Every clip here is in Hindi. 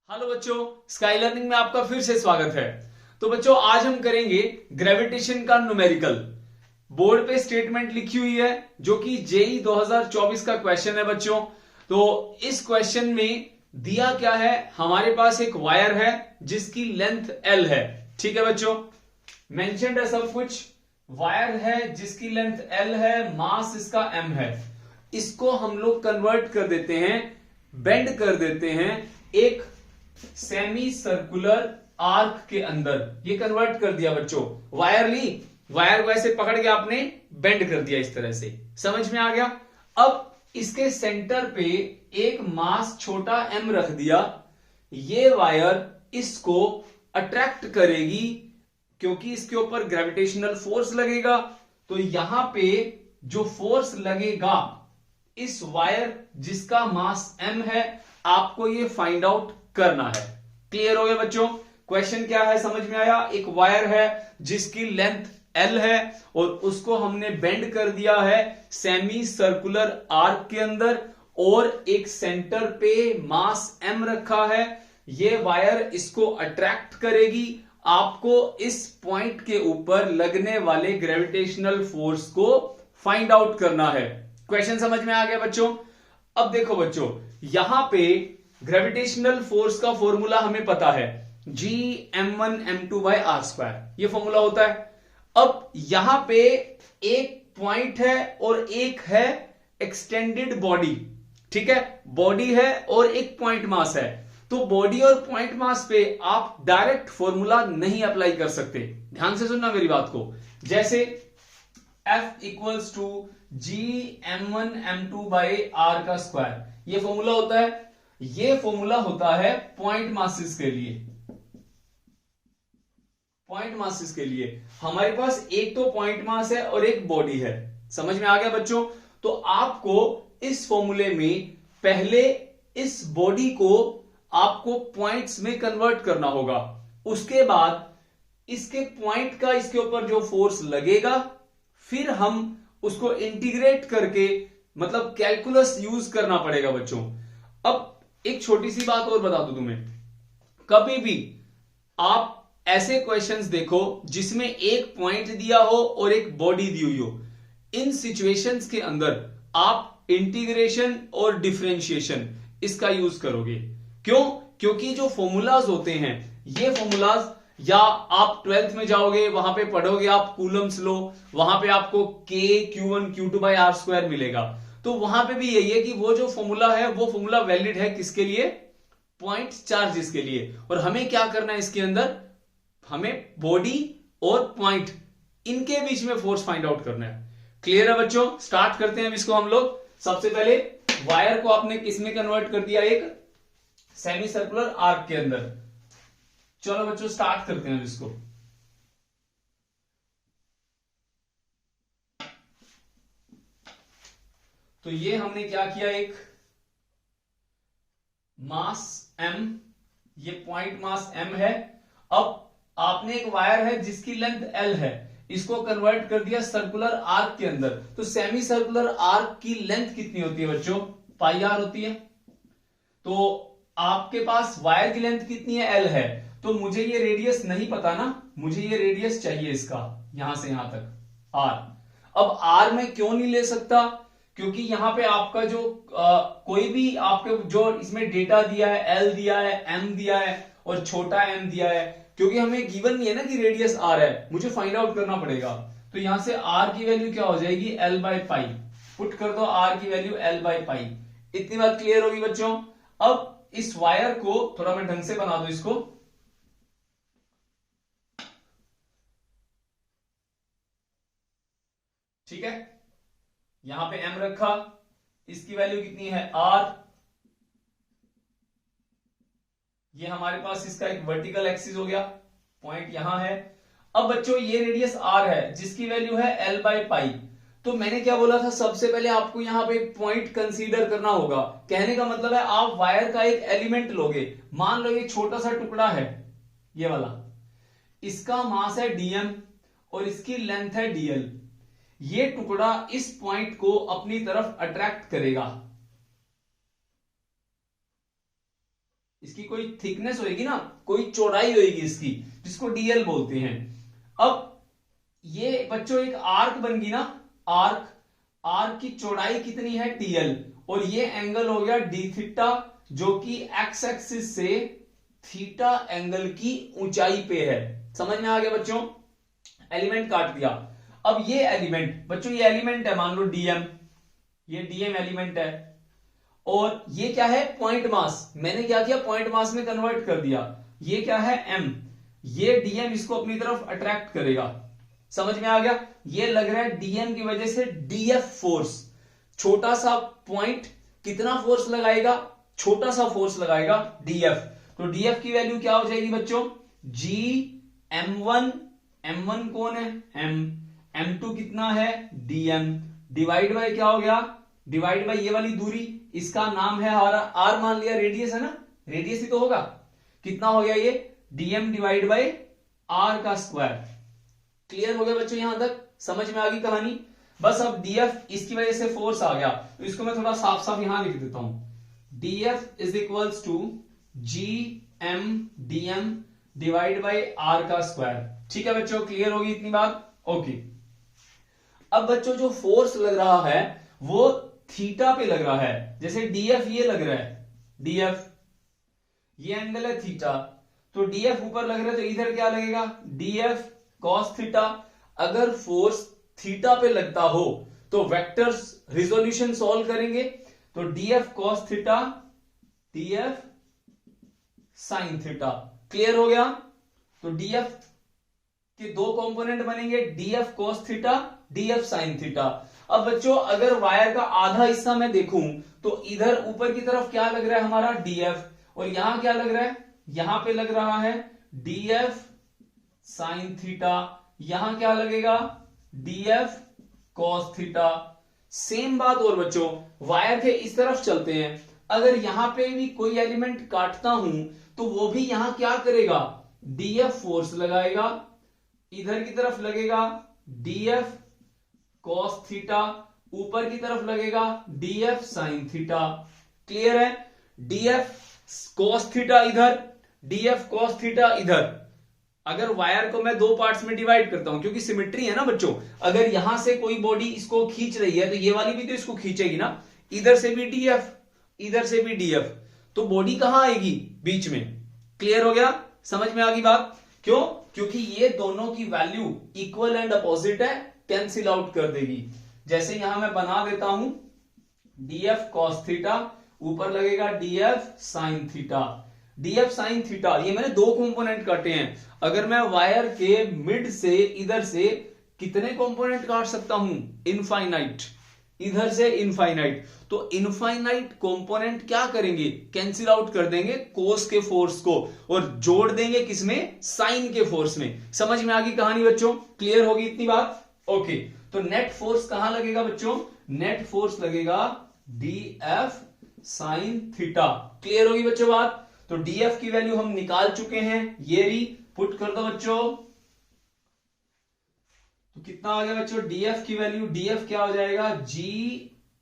हेलो बच्चों, स्काई लर्निंग में आपका फिर से स्वागत है। तो बच्चों आज हम करेंगे ग्रेविटेशन का न्यूमेरिकल। बोर्ड पे स्टेटमेंट लिखी हुई है जो कि जेई 2024 का क्वेश्चन है बच्चों। तो इस क्वेश्चन में दिया क्या है, हमारे पास एक वायर है जिसकी लेंथ एल है। ठीक है बच्चों, मेंशन्ड है सब कुछ। वायर है जिसकी लेंथ एल है, मास इसका एम है। इसको हम लोग कन्वर्ट कर देते हैं, बेंड कर देते हैं एक सेमी सर्कुलर आर्क के अंदर। ये कन्वर्ट कर दिया बच्चों। वायर ली, वायर को ऐसे पकड़ के आपने बेंड कर दिया इस तरह से। समझ में आ गया। अब इसके सेंटर पे एक मास छोटा एम रख दिया। ये वायर इसको अट्रैक्ट करेगी क्योंकि इसके ऊपर ग्रेविटेशनल फोर्स लगेगा। तो यहां पे जो फोर्स लगेगा इस वायर जिसका मास m है, आपको ये फाइंड आउट करना है। क्लियर हो गया बच्चों? क्वेश्चन क्या है समझ में आया? एक वायर है जिसकी लेंथ l है और उसको हमने बेंड कर दिया है सेमी सर्कुलर आर्क के अंदर और एक सेंटर पे मास m रखा है। ये वायर इसको अट्रैक्ट करेगी। आपको इस पॉइंट के ऊपर लगने वाले ग्रेविटेशनल फोर्स को फाइंड आउट करना है। क्वेश्चन समझ में आ गया बच्चों? अब देखो बच्चों, यहां पे ग्रेविटेशनल फोर्स का फॉर्मूला हमें पता है, जी m1m2/r²। ये फॉर्मूला होता है। अब यहां पे एक पॉइंट है और एक है एक्सटेंडेड बॉडी। ठीक है, बॉडी है और एक पॉइंट मास है। तो बॉडी और पॉइंट मास पे आप डायरेक्ट फॉर्मूला नहीं अप्लाई कर सकते। ध्यान से सुनना मेरी बात को। जैसे F equals to g m1m2/r², ये फॉर्मूला होता है। ये फॉर्मूला होता है पॉइंट मासेस के लिए। पॉइंट मासेस के लिए हमारे पास एक तो पॉइंट मास है और एक बॉडी है। समझ में आ गया बच्चों? तो आपको इस फॉर्मूले में पहले इस बॉडी को आपको पॉइंट्स में कन्वर्ट करना होगा। उसके बाद इसके पॉइंट का इसके ऊपर जो फोर्स लगेगा, फिर हम उसको इंटीग्रेट करके मतलब कैलकुलस यूज करना पड़ेगा बच्चों। अब एक छोटी सी बात और बता दूं तुम्हें, कभी भी आप ऐसे क्वेश्चंस देखो जिसमें एक पॉइंट दिया हो और एक बॉडी दी हुई हो। इन सिचुएशंस के अंदर आप इंटीग्रेशन और डिफरेंशिएशन इसका यूज करोगे। क्यों? क्योंकि जो फॉर्मूलाज होते हैं, ये फॉर्मूलाज या आप 12th में जाओगे वहां पे पढ़ोगे आप कूलम्स लो, वहां पे आपको k q1 q2/r² मिलेगा। तो वहां पे भी यही है कि वो जो फॉर्मूला है वो फॉर्मूला वैलिड है किसके लिए? पॉइंट चार्जेस के लिए। और हमें क्या करना है इसके अंदर? हमें बॉडी और पॉइंट इनके बीच में फोर्स फाइंड आउट करना है। क्लियर है बच्चों? स्टार्ट करते हैं इसको हम लोग। सबसे पहले वायर को आपने किसमें कन्वर्ट कर दिया? एक सेमी सर्कुलर आर्क के अंदर। चलो बच्चों स्टार्ट करते हैं इसको। तो ये हमने क्या किया, एक मास m, ये पॉइंट मास m है। अब आपने एक वायर है जिसकी लेंथ l है, इसको कन्वर्ट कर दिया सर्कुलर आर्क के अंदर। तो सेमी सर्कुलर आर्क की लेंथ कितनी होती है बच्चों? πr होती है। तो आपके पास वायर की लेंथ कितनी है? l है। तो मुझे ये रेडियस नहीं पता ना, मुझे ये रेडियस चाहिए इसका, यहां से यहां तक r। अब r मैं क्यों नहीं ले सकता? क्योंकि यहां पे आपका जो कोई भी आपके जो इसमें डेटा दिया है, l दिया है, m दिया है और छोटा m दिया है। क्योंकि हमें गिवन नहीं है ना कि रेडियस r है, मुझे फाइंड आउट करना पड़ेगा। तो यहां से r की वैल्यू क्या हो जाएगी? l/π। पुट कर दो r की वैल्यू l/π। इतनी बात क्लियर होगी बच्चों? अब इस वायर को थोड़ा मैं ढंग से बना दू इसको। ठीक है, यहां पे m रखा, इसकी वैल्यू कितनी है? r। ये हमारे पास इसका एक वर्टिकल एक्सिस हो गया, पॉइंट यहां है। अब बच्चों ये रेडियस r है जिसकी वैल्यू है l/π। तो मैंने क्या बोला था, सबसे पहले आपको यहां पे एक पॉइंट कंसीडर करना होगा। कहने का मतलब है आप वायर का एक एलिमेंट लोगे। मान लो ये छोटा सा टुकड़ा है, ये वाला, इसका मास है dm और इसकी लेंथ है dl। ये टुकड़ा इस पॉइंट को अपनी तरफ अट्रैक्ट करेगा। इसकी कोई थिकनेस होगी ना, कोई चौड़ाई होगी इसकी, जिसको डीएल बोलते हैं। अब ये बच्चों एक आर्क बन गई ना, आर्क, आर्क की चौड़ाई कितनी है टीएल, और ये एंगल हो गया डी थीटा, जो कि एक्स एक्सिस से थीटा एंगल की ऊंचाई पे है। समझ में आ गया बच्चों? एलिमेंट काट दिया। अब ये एलिमेंट बच्चों, ये एलिमेंट है मान लो डीएम, ये डीएम एलिमेंट है, और ये क्या है पॉइंट मास, मैंने क्या किया पॉइंट मास में कन्वर्ट कर दिया। ये क्या है एम, ये डीएम इसको अपनी तरफ अट्रैक्ट करेगा। समझ में आ गया? ये लग रहा है डीएम की वजह से डीएफ फोर्स, छोटा सा पॉइंट कितना फोर्स लगाएगा, छोटा सा फोर्स लगाएगा डीएफ। तो डीएफ की वैल्यू क्या हो जाएगी बच्चों, जी एम1, एम1 कौन है एम, एम2 कितना है डीएम, डिवाइड बाय क्या हो गया, डिवाइड बाय ये वाली दूरी, इसका नाम है आर मान लिया, रेडियस है ना, रेडियस ही तो होगा, कितना हो गया ये डीएम डिवाइड बाय आर का स्क्वायर। क्लियर हो गया बच्चों? यहां तक समझ में आ गई कहानी? बस अब डीएफ इसकी वजह से फोर्स आ गया, तो इसको मैं थोड़ा साफ साफ यहां लिख देता हूं, df is equals to ji m dm divide by r का स्क्वायर। ठीक है बच्चों, क्लियर होगी इतनी बात? ओके। अब बच्चों जो फोर्स लग रहा है वो थीटा पे लग रहा है, जैसे डीएफ ये लग रहा है, डीएफ ये एंगल है थीटा, तो डीएफ ऊपर लग रहा है, तो इधर क्या लगेगा डीएफ कॉस थीटा। अगर फोर्स थीटा पे लगता हो तो वेक्टर्स रिजोल्यूशन सॉल्व करेंगे, तो DF cos theta, DF sign theta. Clear हो गया? तो डीएफ के दो कंपोनेंट बनेंगे, DF cos theta, DF sine theta. अब बच्चों अगर वायर का आधा हिस्सा मैं देखूं तो इधर ऊपर की तरफ क्या लग रहा है हमारा डीएफ, और यहां क्या लग रहा है, यहां पे लग रहा है डीएफ साइन थीटा, यहां क्या लगेगा डीएफ कॉस थीटा। सेम बात और बच्चों वायर के इस तरफ चलते हैं, अगर यहां पे भी कोई एलिमेंट काटता हूं तो वो भी यहां क्या करेगा डीएफ फोर्स लगाएगा, इधर की तरफ लगेगा डीएफ कॉस थीटा, ऊपर की तरफ लगेगा डीएफ साइन थीटा। क्लियर है? डीएफ कॉस थीटा इधर, डीएफ कॉस थीटा इधर। अगर वायर को मैं दो पार्ट्स में डिवाइड करता हूं, क्योंकि सिमेट्री है ना बच्चों, अगर यहां से कोई बॉडी इसको खींच रही है तो ये वाली भी तो इसको खींचेगी ना, इधर से भी डीएफ, इधर से भी डीएफ, तो बॉडी कहां आएगी बीच में। क्लियर हो गया? समझ में आ गई बात? क्यों? क्योंकि ये दोनों की वैल्यू इक्वल एंड अपोजिट है, कैंसिल आउट कर देगी। जैसे यहां मैं बना देता हूं डीएफ कॉस थीटा, ऊपर लगेगा DF sine theta, DF sine theta. ये मैंने दो कंपोनेंट काटे हैं, अगर मैं वायर के मिड से इधर से कितने कंपोनेंट काट सकता हूं, इनफाइनाइट, इधर से इनफाइनाइट। तो इनफाइनाइट कंपोनेंट क्या करेंगे, कैंसिल आउट कर देंगे कोस के फोर्स को, और जोड़ देंगे किसमें, साइन के फोर्स में। समझ में आ गई कहानी बच्चों? क्लियर होगी इतनी बात? ओके। तो नेट फोर्स कहां लगेगा बच्चों, नेट फोर्स लगेगा डीएफ साइन थीटा। क्लियर होगी बच्चों बात? तो डीएफ की वैल्यू हम निकाल चुके हैं, ये री पुट कर दो बच्चों, तो कितना आ गया बच्चों डीएफ की वैल्यू, डीएफ क्या हो जाएगा g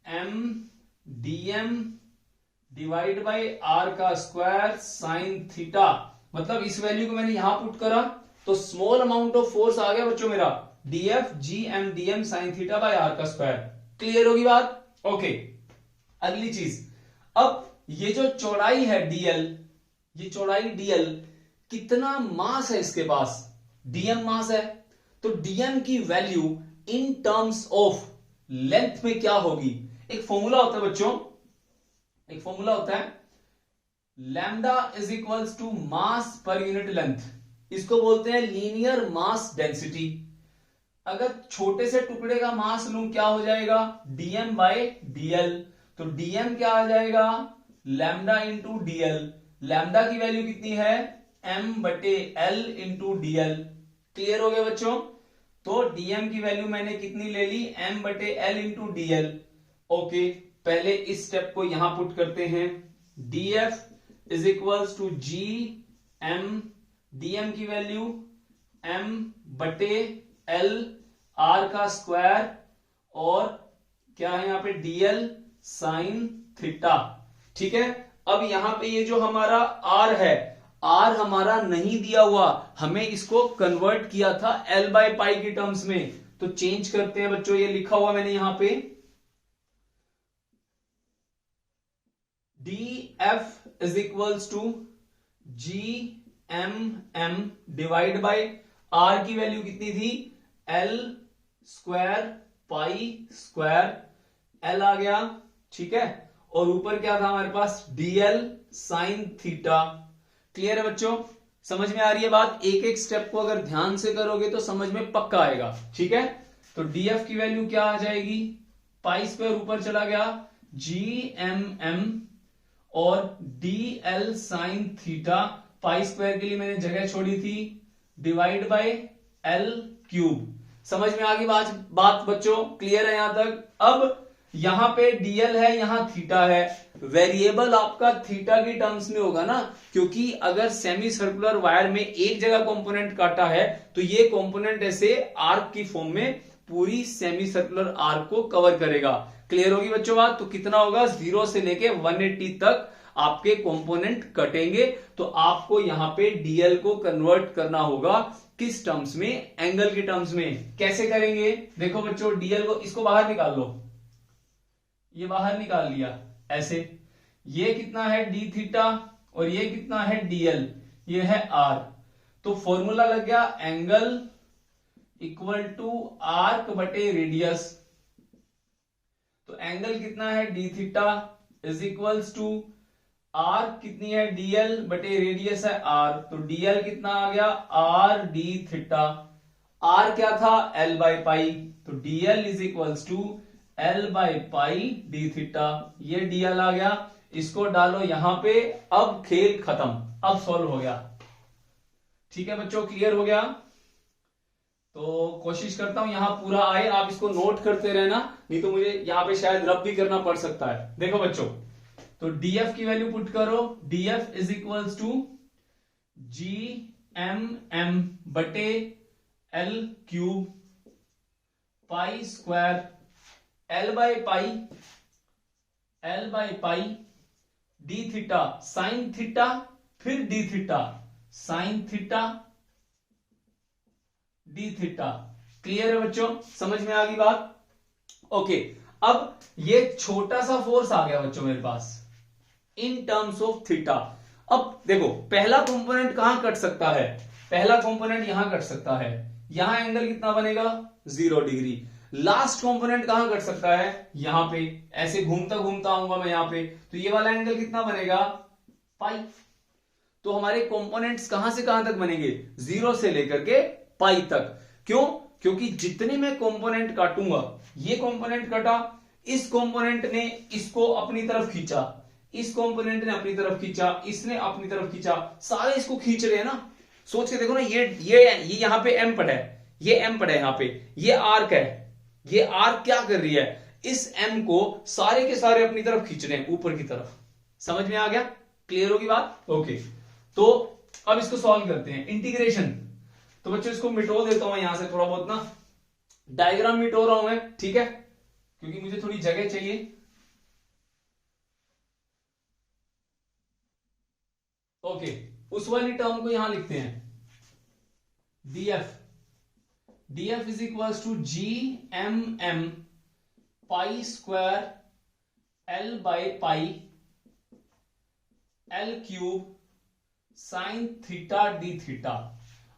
m dm divide by r का स्क्वायर साइन थीटा। मतलब इस वैल्यू को मैंने यहां पुट करा तो स्मॉल अमाउंट ऑफ फोर्स आ गया बच्चों मेरा df g m dm sine theta by r का स्क्वायर। क्लियर होगी बात? ओके। अगली चीज, अब ये जो चौड़ाई है डीएल, ये चौड़ाई डीएल, कितना मास है इसके पास, डीएम मास है, तो डीएम की value in terms of length में क्या होगी। एक फॉर्मूला होता है बच्चों, एक फॉर्मूला होता है lambda is equals to mass पर यूनिट लेंथ, इसको बोलते हैं लीनियर मास डेंसिटी। अगर छोटे से टुकड़े का मास लूं क्या हो जाएगा डीएम बाय डीएल, तो डीएम क्या आ जाएगा लैम्डा इंटू डीएल, लैम्डा की वैल्यू कितनी है एम बटे एल इंटू डीएल। क्लियर हो गया बच्चों? तो डीएम की वैल्यू मैंने कितनी ले ली एम बटे एल इंटू डीएल। ओके, पहले इस स्टेप को यहां पुट करते हैं, df is equals to ji m, dm की वैल्यू एम बटे एल आर का स्क्वायर, और क्या है यहां पे डीएल साइन थीटा। ठीक है, अब यहां पे ये जो हमारा आर है, आर हमारा नहीं दिया हुआ, हमें इसको कन्वर्ट किया था एल बाय पाई की टर्म्स में, तो चेंज करते हैं बच्चों। ये लिखा हुआ मैंने यहां पे D F is equals to G M M divide by R की वैल्यू कितनी थी, L square pi square, L आ गया, ठीक है, और ऊपर क्या था हमारे पास, डीएल साइन थीटा। क्लियर है बच्चों, समझ में आ रही है बात? एक एक स्टेप को अगर ध्यान से करोगे तो समझ में पक्का आएगा, ठीक है। तो डीएफ की वैल्यू क्या आ जाएगी, पाई स्क्वायर ऊपर चला गया, जी एम एम और D L sine theta, pi square के लिए मैंने जगह छोड़ी थी, डिवाइड बाय एल क्यूब। समझ में आ गई बात बच्चों? क्लियर है यहां तक? अब यहां पे डीएल है, यहां थीटा है, वेरिएबल आपका थीटा की टर्म्स में होगा ना, क्योंकि अगर सेमी सर्कुलर वायर में एक जगह कंपोनेंट काटा है तो ये कंपोनेंट ऐसे आर्क की फॉर्म में पूरी सेमी सर्कुलर आर्क को कवर करेगा। क्लियर होगी बच्चों बात? तो कितना होगा, 0 से लेके 180 तक आपके कंपोनेंट कटेंगे, तो आपको यहां पे डीएल को कन्वर्ट करना होगा किस टर्म्स में, एंगल की टर्म्स में। कैसे करेंगे, देखो बच्चों, डीएल को इसको बाहर निकाल लो, ये बाहर निकाल लिया ऐसे, ये कितना है डी थीटा और ये कितना है डीएल, ये है आर, तो फॉर्मूला लग गया एंगल इक्वल टू आर्क बटे रेडियस। तो एंगल कितना है d theta is equals to arc कितनी है डीएल बटे रेडियस है आर, तो डीएल कितना आ गया, आर डी थीटा, आर क्या था, एल बाय पाई, तो dl is equals to l by pi D theta, ये डीएल आ गया, इसको डालो यहां पे, अब खेल खत्म, अब सॉल्व हो गया। ठीक है बच्चों, क्लियर हो गया? तो कोशिश करता हूं यहां पूरा आए, आप इसको नोट करते रहना, नहीं तो मुझे यहां पे शायद रब भी करना पड़ सकता है। देखो बच्चों, तो डीएफ की वैल्यू पुट करो, DF is equals to G M M बटे L cube pi square, L by pi D theta sine theta, फिर D theta sine theta D theta. Clear है बच्चों, समझ में आ गई बात? ओके, अब ये छोटा सा फोर्स आ गया बच्चों मेरे पास इन टर्म्स ऑफ थीटा। अब देखो, पहला कंपोनेंट कहां कट सकता है, पहला कंपोनेंट यहां कट सकता है, यहां एंगल कितना बनेगा, 0 डिग्री। लास्ट कंपोनेंट कहां कट सकता है, यहां पे, ऐसे घूमता घूमता आऊंगा मैं यहां पे, तो ये वाला एंगल कितना बनेगा, पाई। तो हमारे कंपोनेंट्स कहां से कहां तक बनेंगे, 0 से लेकर के पाई तक। क्यों? क्योंकि जितने मैं कंपोनेंट काटूंगा, ये कंपोनेंट कटा, इस कंपोनेंट ने इसको अपनी तरफ खींचा, इस कंपोनेंट ने अपनी तरफ खींचा, इसने अपनी तरफ खींचा, सारे इसको खींच रहे हैं ना। सोच के देखो ना, ये यहां पे एम पड़ा है, ये एम पड़ा है यहां पे, ये आर्क है, ये आर्क क्या कर रही है, इस एम को सारे के सारे अपनी तरफ खींच रहे हैं ऊपर की तरफ। समझ में आ गया? क्लियर होगी बात? ओके, तो अब इसको सॉल्व करते हैं, इंटीग्रेशन। तो बच्चों इसको मिटो देता हूं यहां से थोड़ा बहुत ना, डायग्राम मिटो रहा हूं मैं, ठीक है, क्योंकि मुझे थोड़ी जगह चाहिए। ओके, उस वाली टर्म को यहां लिखते हैं, df is equals to G M M pi square L by pi l cube sine theta D theta.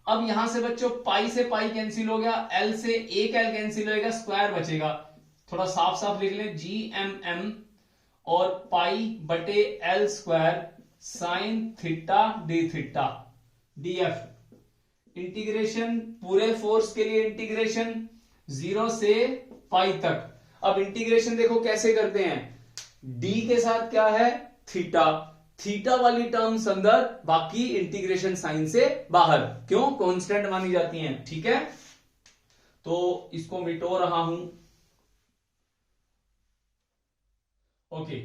अब यहां से बच्चों पाई से पाई कैंसिल हो गया, एल से एक एल कैंसिल होगा, स्क्वायर बचेगा, थोड़ा साफ साफ लिख लें, जी एम एम और पाई बटे L square sine theta D theta, DF. Integration पूरे फोर्स के लिए, इंटीग्रेशन 0 से पाई तक। अब इंटीग्रेशन देखो कैसे करते हैं, डी के साथ क्या है, थीटा, थीटा वाली टर्म्स अंदर, बाकी इंटीग्रेशन साइन से बाहर। क्यों? कांस्टेंट मानी जाती हैं, ठीक है। तो इसको मिटो रहा हूं, ओके।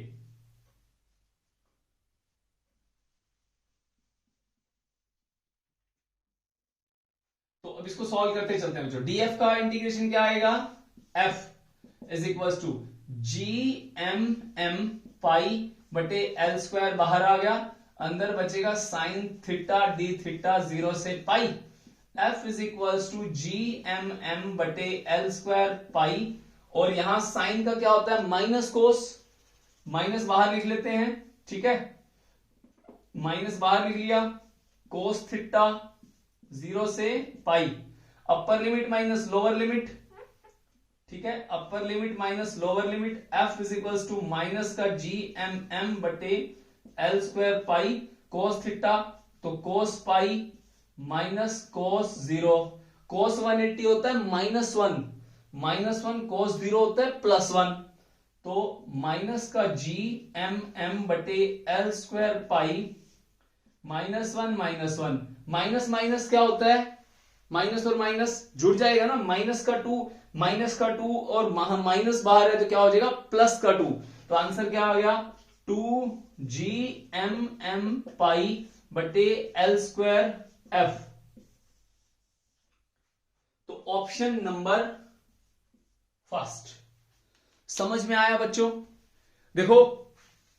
तो अब इसको सॉल्व करते चलते हैं बच्चों। डीएफ का इंटीग्रेशन क्या आएगा, F is equal to G M M pi बटे एल स्क्वायर बाहर आ गया, अंदर बचेगा साइन थीटा डी थीटा 0 से pi, F is equals to G M M बटे एल स्क्वायर पाई, और यहां साइन का क्या होता है माइनस कोस, माइनस बाहर लिख लेते हैं, ठीक है, माइनस बाहर लिख लिया, कोस थीटा 0 से pi, upper limit minus lower limit, ठीक है, upper limit minus lower limit, F is equals to minus का जी एम एम बटे L square pi, cos theta तो कोस पाई माइनस कोस 0, कोस 180 होता है -1, -1 कोस 0 होता है +1, तो माइनस का जी एम एम बटे एल स्क्वायर पाई -1 -1, माइनस माइनस क्या होता है, माइनस और माइनस जुड़ जाएगा ना, माइनस का 2 और माइनस बाहर है तो क्या हो जाएगा प्लस का 2, तो आंसर क्या हो गया 2GMM पाई बटे एल स्क्वायर एफ। तो ऑप्शन नंबर फर्स्ट समझ में आया बच्चों। देखो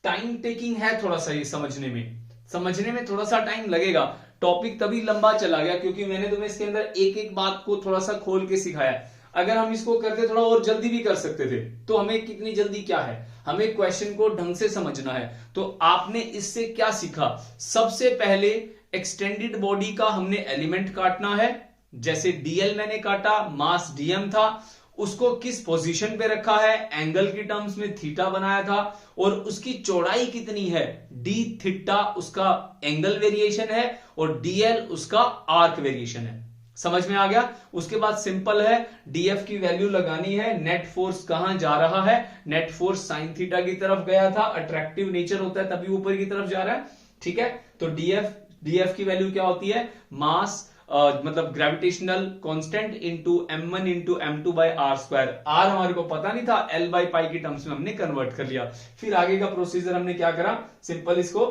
टाइम टेकिंग है थोड़ा सा, ये समझने में थोड़ा सा टाइम लगेगा, टॉपिक तभी लंबा चला गया क्योंकि मैंने तुम्हें इसके अंदर एक एक बात को थोड़ा सा खोल के सिखाया। अगर हम इसको करते थोड़ा और जल्दी भी कर सकते थे, तो हमें कितनी जल्दी क्या है, हमें क्वेश्चन को ढंग से समझना है। तो आपने इससे क्या सीखा, सबसे पहले एक्सटेंडेड बॉडी का हमने एलिमेंट काटना है, जैसे डीएल मैंने काटा, मास डीएम था, उसको किस पोजीशन पे रखा है, एंगल की टर्म्स में थीटा बनाया था, और उसकी चौड़ाई कितनी है डी थीटा, उसका एंगल वेरिएशन है, और डीएल उसका आर्क वेरिएशन है। समझ में आ गया। उसके बाद सिंपल है, डीएफ की वैल्यू लगानी है, नेट फोर्स कहां जा रहा है, नेट फोर्स साइन थीटा की तरफ गया था, अट्रैक्टिव नेचर होता है तभी ऊपर की तरफ जा रहा है, ठीक है। तो डीएफ की वैल्यू क्या होती है, मास मतलब gravitational constant into m1 into m2 by r square. R हमारे को पता नहीं था, एल बाई पाई की टर्म्स में हमने कन्वर्ट कर लिया। फिर आगे का प्रोसीजर हमने क्या करा, सिंपल इसको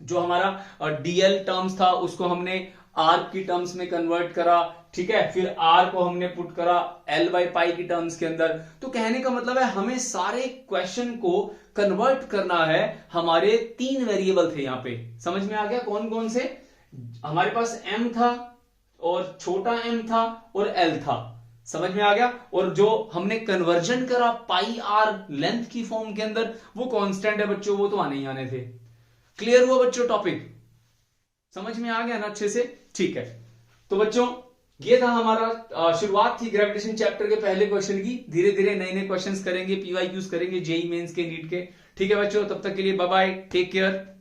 जो हमारा डीएल टर्म्स था उसको हमने आर की टर्म्स में कन्वर्ट करा, ठीक है। फिर आर को हमने पुट करा एल बाई पाई की टर्म्स के अंदर। तो कहने का मतलब है हमें सारे क्वेश्चन को कन्वर्ट करना है। हमारे 3 वेरिएबल थे यहाँ पे, समझ में आ गया कौन कौन से, हमारे पास m था और छोटा m था और l था, समझ में आ गया। और जो हमने कन्वर्जन करा पाई आर लेंथ की फॉर्म के अंदर, वो कांस्टेंट है बच्चों, वो तो आने ही आने थे। क्लियर हुआ बच्चों, टॉपिक समझ में आ गया ना अच्छे से, ठीक है। तो बच्चों ये था हमारा शुरुआत थी ग्रेविटेशन चैप्टर के पहले क्वेश्चन की। धीरे धीरे नए नए क्वेश्चंस करेंगे, पीवाईक्यूज करेंगे, जेई मेंस के, नीट के, ठीक है बच्चों। तब तक के लिए बाय बाय, टेक केयर।